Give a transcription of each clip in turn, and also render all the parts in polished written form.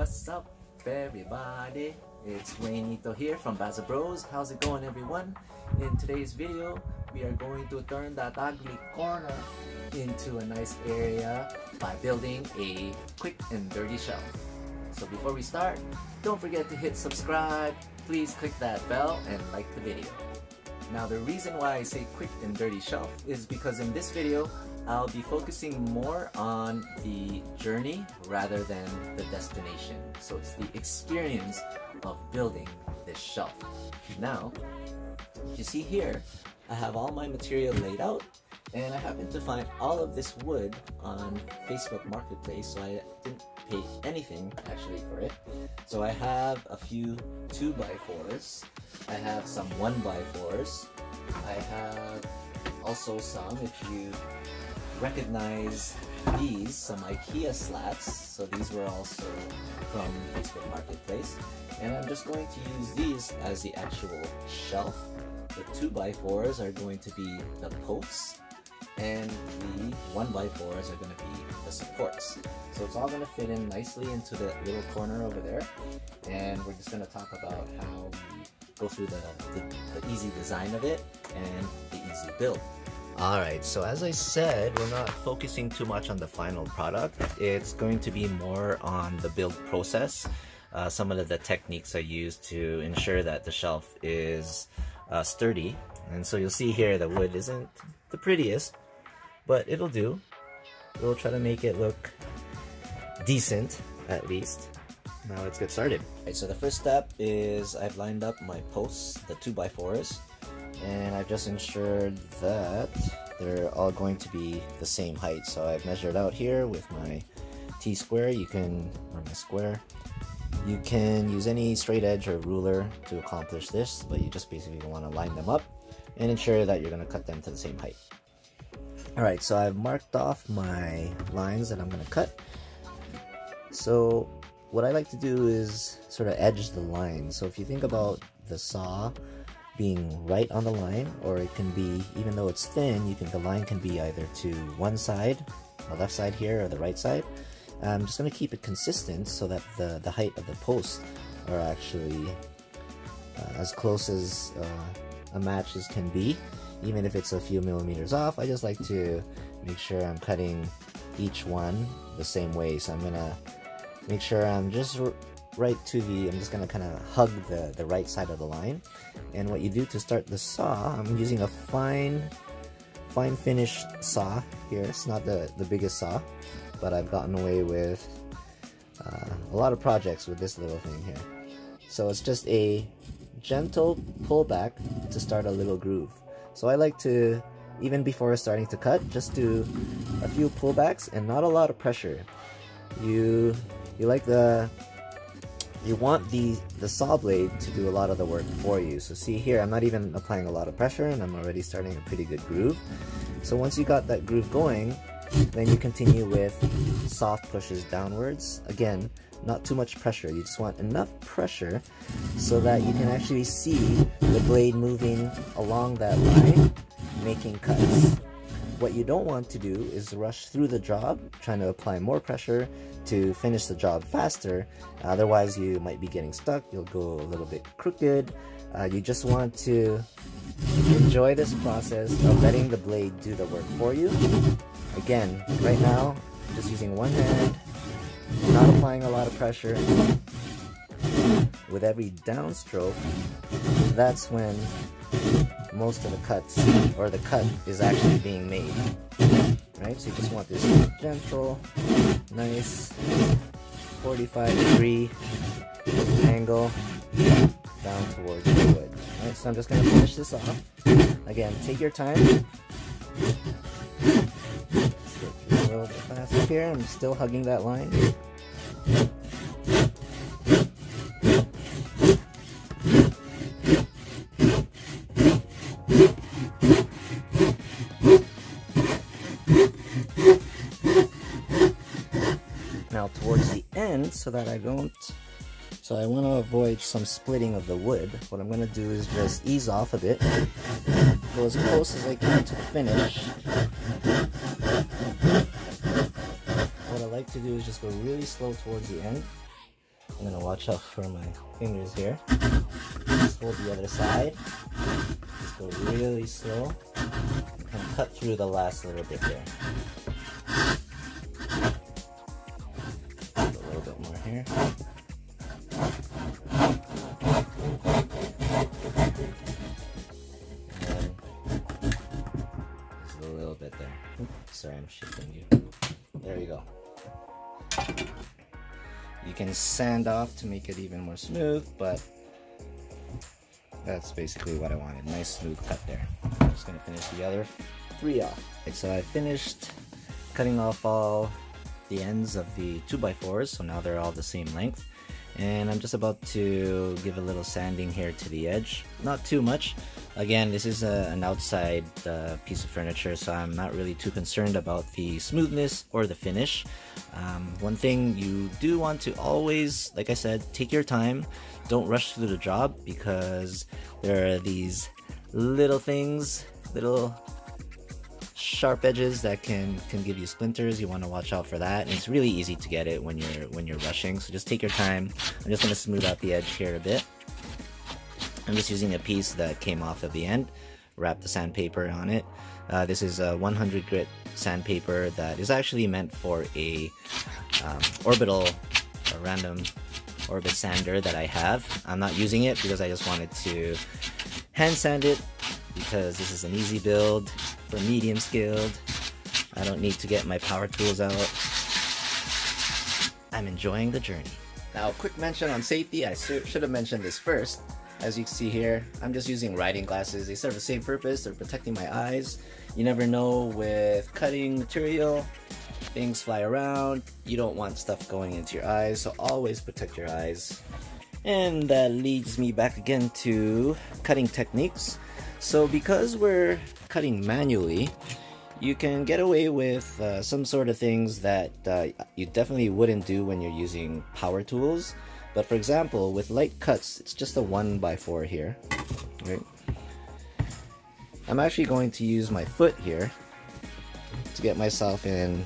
What's up, everybody? It's Wayneito here from Baza Bros. How's it going, everyone? In today's video, we are going to turn that ugly corner into a nice area by building a quick and dirty shelf. So before we start, don't forget to hit subscribe. Please click that bell and like the video. Now, the reason why I say quick and dirty shelf is because in this video, I'll be focusing more on the journey rather than the destination. So it's the experience of building this shelf. Now, if you see here, I have all my material laid out, and I happened to find all of this wood on Facebook Marketplace, so I didn't pay anything actually for it. So I have a few 2x4s, I have some 1x4s, I have also some, if you recognize these, some IKEA slats. So these were also from Facebook Marketplace, and I'm just going to use these as the actual shelf. The 2x4s are going to be the posts, and the 1x4s are going to be the supports. So it's all going to fit in nicely into the little corner over there, and we're just going to talk about how we go through the easy design of it and the easy build. Alright, so as I said, we're not focusing too much on the final product. It's going to be more on the build process, some of the techniques I use to ensure that the shelf is sturdy. And so you'll see here the wood isn't the prettiest, but it'll do. We'll try to make it look decent, at least. Now let's get started. Alright, so the first step is I've lined up my posts, the 2x4s. And I've just ensured that they're all going to be the same height. So I've measured out here with my T-square, or my square. You can use any straight edge or ruler to accomplish this, but you just basically want to line them up and ensure that you're going to cut them to the same height. Alright, so I've marked off my lines that I'm going to cut. So what I like to do is sort of edge the line. So if you think about the saw being right on the line, or it can be, even though it's thin, the line can be either to one side, the left side here, or the right side. I'm just going to keep it consistent so that the height of the posts are actually as close as a match as can be, even if it's a few millimeters off. I just like to make sure I'm cutting each one the same way. So I'm going to make sure I'm just right to I'm just going to kind of hug the right side of the line. And what you do to start the saw, I'm using a fine finish saw here. It's not the biggest saw, but I've gotten away with a lot of projects with this little thing here. So it's just a gentle pullback to start a little groove. So I like to, even before starting to cut, just do a few pullbacks and not a lot of pressure. You want the saw blade to do a lot of the work for you. So see here, I'm not even applying a lot of pressure and I'm already starting a pretty good groove. So once you got that groove going, then you continue with soft pushes downwards. Again, not too much pressure. You just want enough pressure so that you can actually see the blade moving along that line, making cuts. What you don't want to do is rush through the job, trying to apply more pressure to finish the job faster. Otherwise, you might be getting stuck. You'll go a little bit crooked. You just want to enjoy this process of letting the blade do the work for you. Again, right now, I'm just using one hand, not applying a lot of pressure. With every downstroke, that's when most of the cuts, or the cut, is actually being made. Right, so you just want this gentle, nice 45-degree angle down towards the wood. Right, so I'm just going to finish this off. Again, take your time. Let's get through a little bit faster here. I'm still hugging that line. Now towards the end, so I want to avoid some splitting of the wood, what I'm going to do is just ease off a bit, go as close as I can to the finish. What I like to do is just go really slow towards the end, I'm gonna watch out for my fingers here. Just hold the other side. Just go really slow. And cut through the last little bit there. A little bit more here. And just a little bit there. Oops, sorry, I'm shifting you. There you go. You can sand off to make it even more smooth, but that's basically what I wanted. Nice smooth cut there. I'm just gonna finish the other 3 off. Okay, so I finished cutting off all the ends of the 2x4s, so now they're all the same length. And I'm just about to give a little sanding here to the edge. Not too much. Again, this is an outside piece of furniture, so I'm not really too concerned about the smoothness or the finish. One thing you do want to always, like I said, take your time. Don't rush through the job, because there are these little things, little sharp edges that can give you splinters. You want to watch out for that, and it's really easy to get it when you're rushing, so just take your time. I'm just going to smooth out the edge here a bit. I'm just using a piece that came off of the end, wrap the sandpaper on it. This is a 100 grit sandpaper that is actually meant for a random orbit sander that I have. I'm not using it because I just wanted to hand sand it, because this is an easy build for medium skilled. I don't need to get my power tools out. I'm enjoying the journey. Now, quick mention on safety. I should have mentioned this first. As you can see here, I'm just using riding glasses. They serve the same purpose. They're protecting my eyes. You never know with cutting material, things fly around. You don't want stuff going into your eyes, so always protect your eyes. And that leads me back again to cutting techniques. So because we're cutting manually, you can get away with some sort of things that you definitely wouldn't do when you're using power tools. But for example, with light cuts, it's just a 1x4 here, right? I'm actually going to use my foot here to get myself in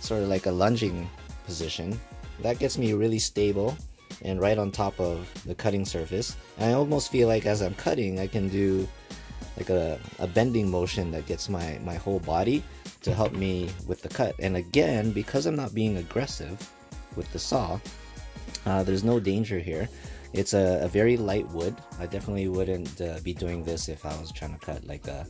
sort of like a lunging position. That gets me really stable and right on top of the cutting surface. And I almost feel like as I'm cutting, I can do like a bending motion that gets my whole body to help me with the cut. And again, because I'm not being aggressive with the saw, there's no danger here. It's a very light wood. I definitely wouldn't be doing this if I was trying to cut like a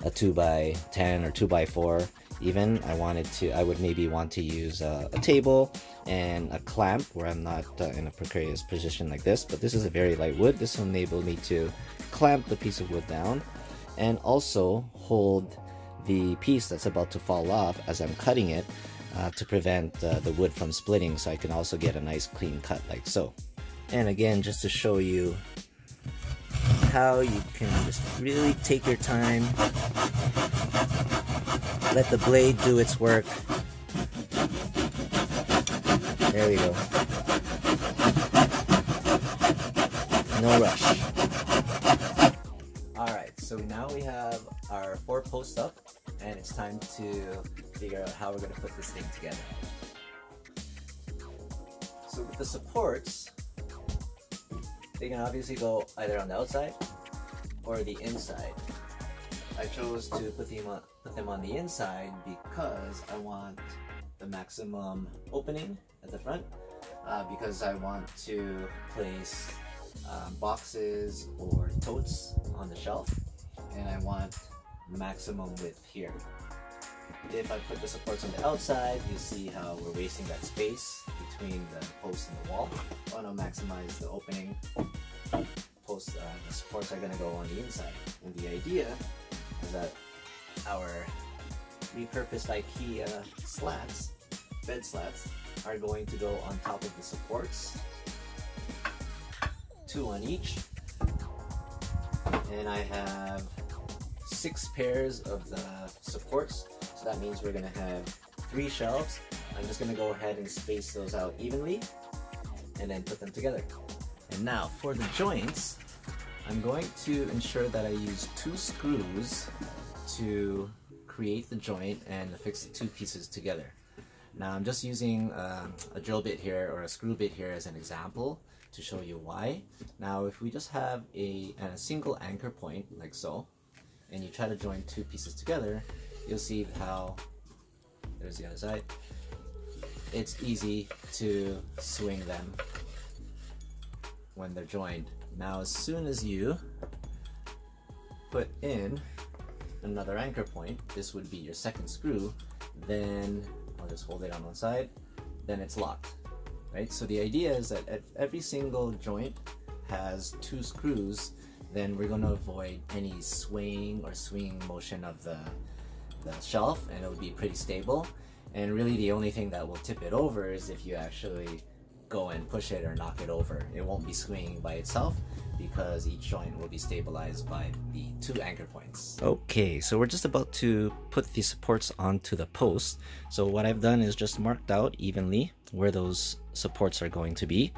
2x10 or 2x4 even. I would maybe want to use a table and a clamp where I'm not in a precarious position like this, but this is a very light wood. This will enable me to clamp the piece of wood down and also hold the piece that's about to fall off as I'm cutting it to prevent the wood from splitting, so I can also get a nice clean cut like so. And again, just to show you how you can just really take your time, let the blade do its work. There we go. No rush. Alright, so now we have our 4 posts up, and it's time to figure out how we're going to put this thing together. So with the supports, they can obviously go either on the outside or the inside. I chose to put them on the inside because I want the maximum opening at the front, because I want to place boxes or totes on the shelf, and I want maximum width here. If I put the supports on the outside, you see how we're wasting that space between the post and the wall. I want to maximize the opening. The supports are going to go on the inside, and the idea is that our repurposed IKEA slats, bed slats, are going to go on top of the supports, 2 on each, and I have 6 pairs of the supports, so that means we're going to have 3 shelves. I'm just going to go ahead and space those out evenly and then put them together. And now for the joints, I'm going to ensure that I use 2 screws to create the joint and affix the 2 pieces together. Now I'm just using a drill bit here or a screw bit here as an example to show you why. Now if we just have a single anchor point like so, and you try to join two pieces together, you'll see how, there's the other side, it's easy to swing them when they're joined. Now as soon as you put in another anchor point, this would be your second screw, then I'll just hold it on one side, then it's locked, right? So the idea is that if every single joint has two screws, then we're going to avoid any swaying or swinging motion of the shelf, and it'll be pretty stable. And really the only thing that will tip it over is if you actually go and push it or knock it over. It won't be swinging by itself because each joint will be stabilized by the two anchor points. Okay, so we're just about to put these supports onto the post. So what I've done is just marked out evenly where those supports are going to be.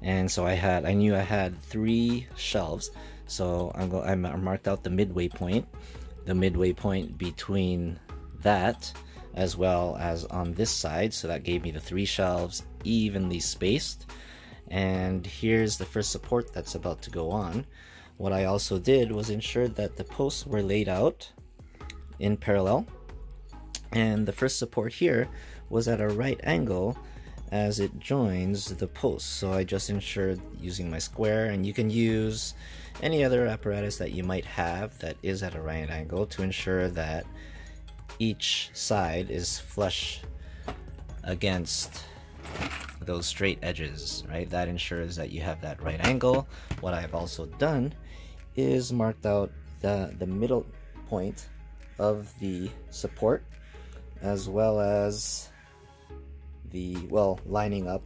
And so I knew I had 3 shelves. So I marked out the midway point between that, as well as on this side, so that gave me the 3 shelves evenly spaced. And here's the first support that's about to go on. What I also did was ensure that the posts were laid out in parallel, and the first support here was at a right angle as it joins the post. So I just ensured using my square, and you can use any other apparatus that you might have that is at a right angle to ensure that each side is flush against those straight edges, right? That ensures that you have that right angle. What I've also done is marked out the middle point of the support, as well as lining up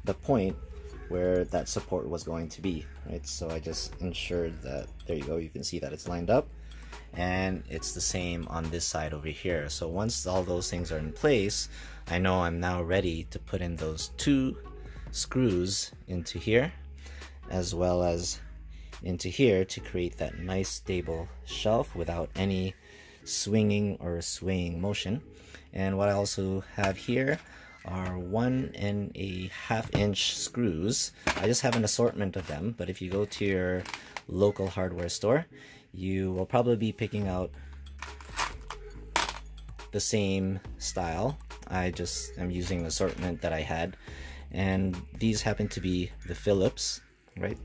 the point where that support was going to be, right? So I just ensured that, there you go, you can see that it's lined up. And it's the same on this side over here. So once all those things are in place, I know I'm now ready to put in those 2 screws into here, as well as into here, to create that nice stable shelf without any swinging or swaying motion. And what I also have here are 1.5 inch screws. I just have an assortment of them, but if you go to your local hardware store, you will probably be picking out the same style. I'm using the assortment that I had, and these happen to be the Phillips, right?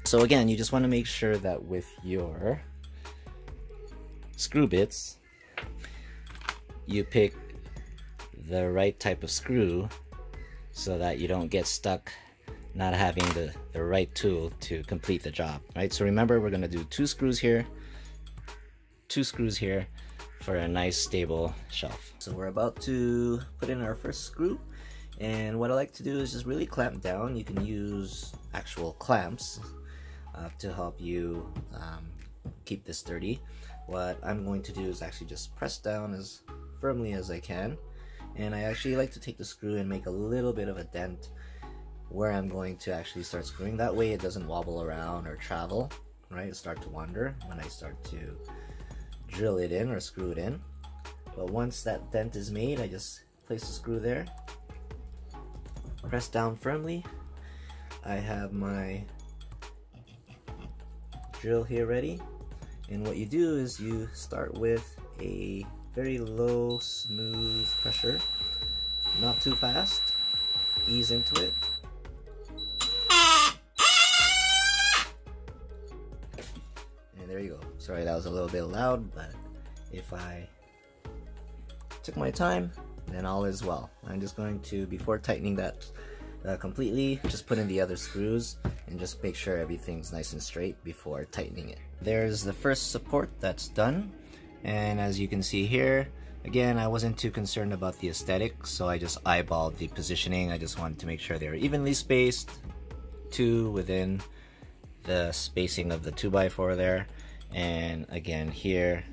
So again, you just want to make sure that with your screw bits, you pick the right type of screw so that you don't get stuck not having the right tool to complete the job, right? So remember, we're going to do 2 screws here, 2 screws here for a nice stable shelf. So we're about to put in our first screw, and what I like to do is just really clamp down. You can use actual clamps to help you keep this sturdy. What I'm going to do is actually just press down as firmly as I can, and I actually like to take the screw and make a little bit of a dent where I'm going to actually start screwing. That way it doesn't wobble around or travel, right? Start to wander when I start to drill it in or screw it in. But once that dent is made, I just place the screw there, press down firmly. I have my drill here ready, and what you do is you start with a very low, smooth pressure, not too fast, ease into it. And there you go. Sorry, that was a little bit loud, but if I took my time, then all is well. I'm just going to, before tightening that completely, just put in the other screws and just make sure everything's nice and straight before tightening it. There's the first support that's done, and as you can see here, again, I wasn't too concerned about the aesthetic, so I just eyeballed the positioning. I just wanted to make sure they were evenly spaced, 2 within the spacing of the 2x4 there, and again here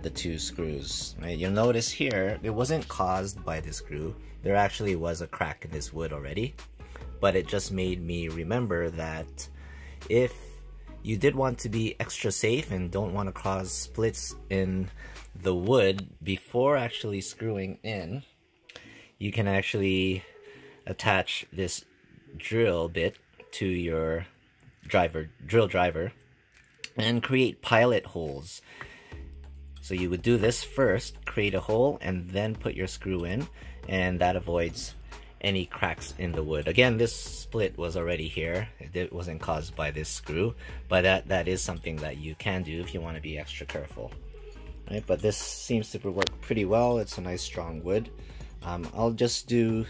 the 2 screws, right? You'll notice here it wasn't caused by the screw. There actually was a crack in this wood already, but it just made me remember that if you did want to be extra safe and don't want to cause splits in the wood before actually screwing in, you can actually attach this drill bit to your drill driver and create pilot holes. So you would do this first, create a hole, and then put your screw in, and that avoids any cracks in the wood. Again, this split was already here. It wasn't caused by this screw, but that is something that you can do if you want to be extra careful. Right, but this seems to work pretty well. It's a nice strong wood. I'll just do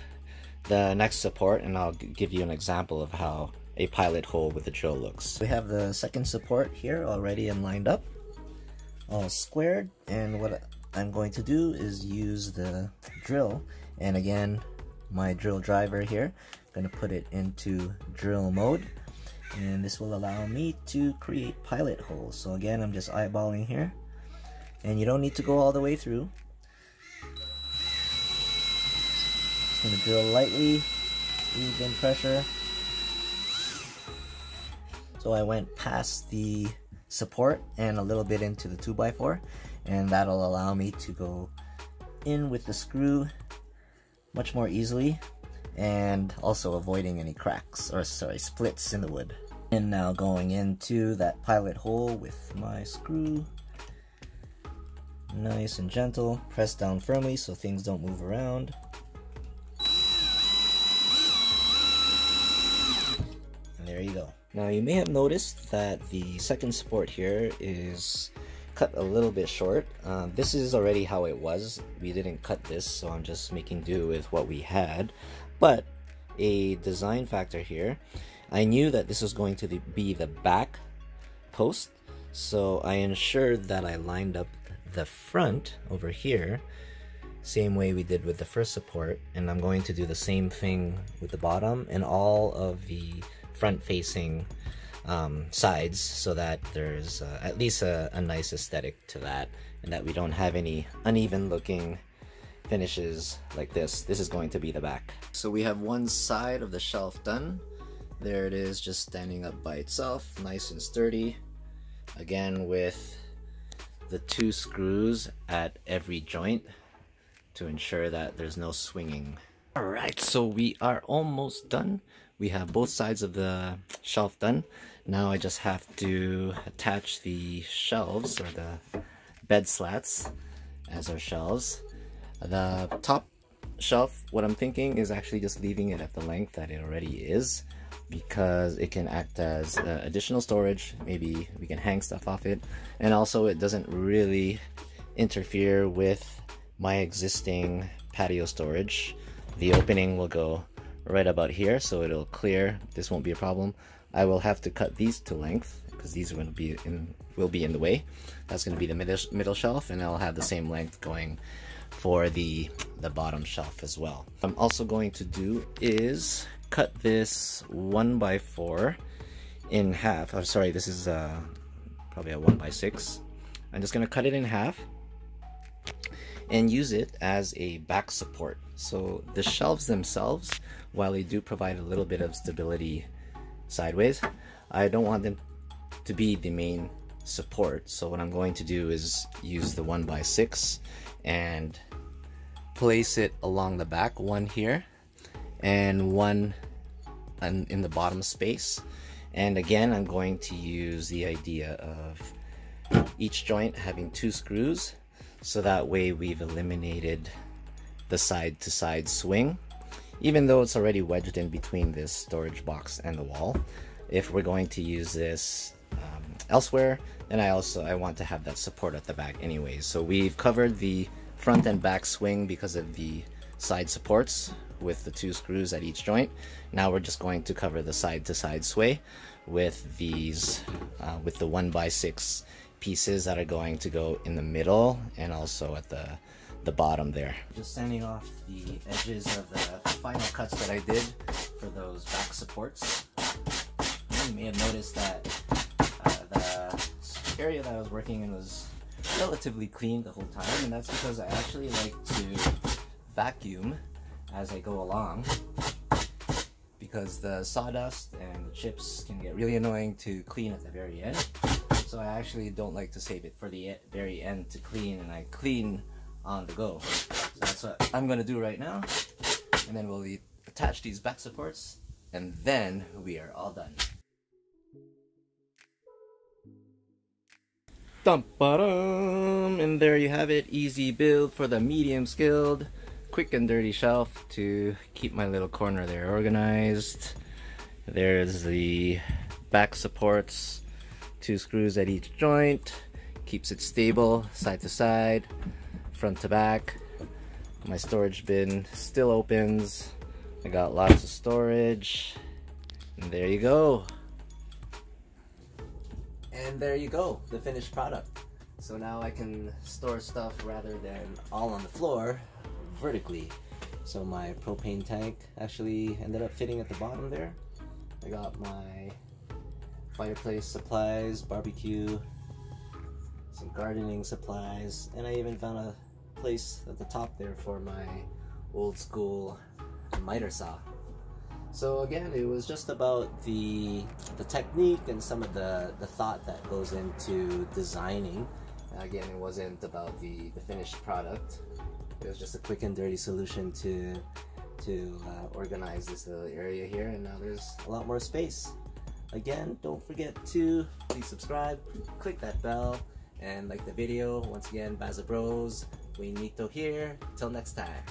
the next support and I'll give you an example of how a pilot hole with a drill looks. We have the second support here already and lined up, all squared, and what I'm going to do is use the drill, and again my drill driver here, I'm going to put it into drill mode, and this will allow me to create pilot holes. So again, I'm just eyeballing here, and you don't need to go all the way through. Just going to drill lightly, even pressure. So I went past the support and a little bit into the 2x4, and that'll allow me to go in with the screw much more easily, and also avoiding any cracks, or sorry, splits in the wood. And now going into that pilot hole with my screw, nice and gentle, press down firmly so things don't move around. And there you go. Now you may have noticed that the second support here is cut a little bit short. This is already how it was. We didn't cut this, so I'm just making do with what we had. But a design factor here, I knew that this was going to be the back post, so I ensured that I lined up the front over here same way we did with the first support, and I'm going to do the same thing with the bottom and all of the front facing sides, so that there's at least a nice aesthetic to that, and that we don't have any uneven looking finishes like this. This is going to be the back. So we have one side of the shelf done. There it is, just standing up by itself, nice and sturdy, again with the 2 screws at every joint to ensure that there's no swinging. Alright, so we are almost done. We have both sides of the shelf done. Now I just have to attach the shelves, or the bed slats as our shelves. The top shelf, what I'm thinking is actually just leaving it at the length that it already is, because it can act as additional storage. Maybe we can hang stuff off it, and also it doesn't really interfere with my existing patio storage. The opening will go right about here, so it'll clear. This won't be a problem. I will have to cut these to length because these will be in the way. That's going to be the middle shelf, and I'll have the same length going for the bottom shelf as well. What I'm also going to do is cut this 1x4 in half. Oh, sorry, this is probably a 1x6. I'm just going to cut it in half and use it as a back support. So the shelves themselves, while they do provide a little bit of stability sideways, I don't want them to be the main support. So what I'm going to do is use the 1x6 and place it along the back, one here and one in the bottom space. And again, I'm going to use the idea of each joint having 2 screws, so that way we've eliminated the side to side swing, even though it's already wedged in between this storage box and the wall. If we're going to use this elsewhere, then I want to have that support at the back anyways. So we've covered the front and back swing because of the side supports with the 2 screws at each joint. Now we're just going to cover the side to side sway with these with the 1x6 pieces that are going to go in the middle and also at the bottom there. Just sanding off the edges of the final cuts that I did for those back supports. You may have noticed that the area that I was working in was relatively clean the whole time, and that's because I actually like to vacuum as I go along, because the sawdust and the chips can get really annoying to clean at the very end. So I actually don't like to save it for the very end to clean, and I clean on the go. So that's what I'm gonna do right now. And then we'll attach these back supports, and then we are all done. Dum-ba-dum! And there you have it. Easy build for the medium skilled. Quick and dirty shelf to keep my little corner there organized. There's the back supports, 2 screws at each joint. Keeps it stable side to side, front to back. My storage bin still opens. I got lots of storage. And there you go. And there you go, the finished product. So now I can store stuff rather than all on the floor, vertically. So my propane tank actually ended up fitting at the bottom there. I got my fireplace supplies, barbecue, some gardening supplies, and I even found a place at the top there for my old school miter saw. So again, it was just about the technique and some of the thought that goes into designing. Again, it wasn't about the finished product. It was just a quick and dirty solution to organize this little area here, and now there's a lot more space. Again, don't forget to please subscribe, click that bell, and like the video. Once again, Baza Bros, we Nito here. Till next time.